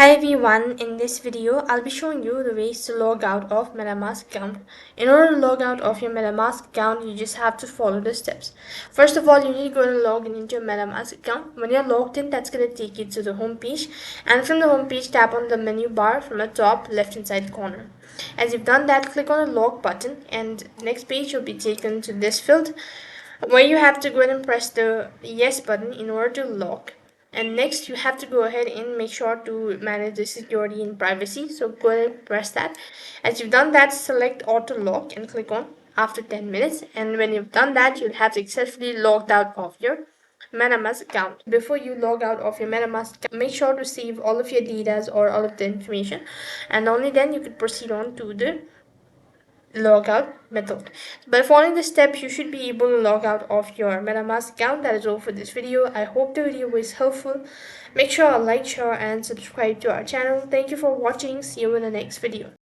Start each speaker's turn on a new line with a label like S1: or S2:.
S1: Hi everyone, in this video I'll be showing you the ways to log out of MetaMask account. In order to log out of your MetaMask account, you just have to follow the steps. First of all, you need to go and log in into your MetaMask account. When you're logged in, that's going to take you to the home page, and from the home page, tap on the menu bar from the top left hand side corner. As you've done that, click on the log button, and next page you'll be taken to this field where you have to go ahead and press the yes button in order to log. And next you have to go ahead and make sure to manage the security and privacy, so go ahead and press that. As you've done that, select auto log and click on after 10 minutes, and when you've done that, you'll have successfully logged out of your MetaMask account. Before you log out of your MetaMask account, make sure to save all of your data or all of the information, and only then you could proceed on to the logout method. By following the steps, you should be able to log out of your MetaMask account. That is all for this video. I hope the video was helpful. Make sure to like, share and subscribe to our channel. Thank you for watching. See you in the next video.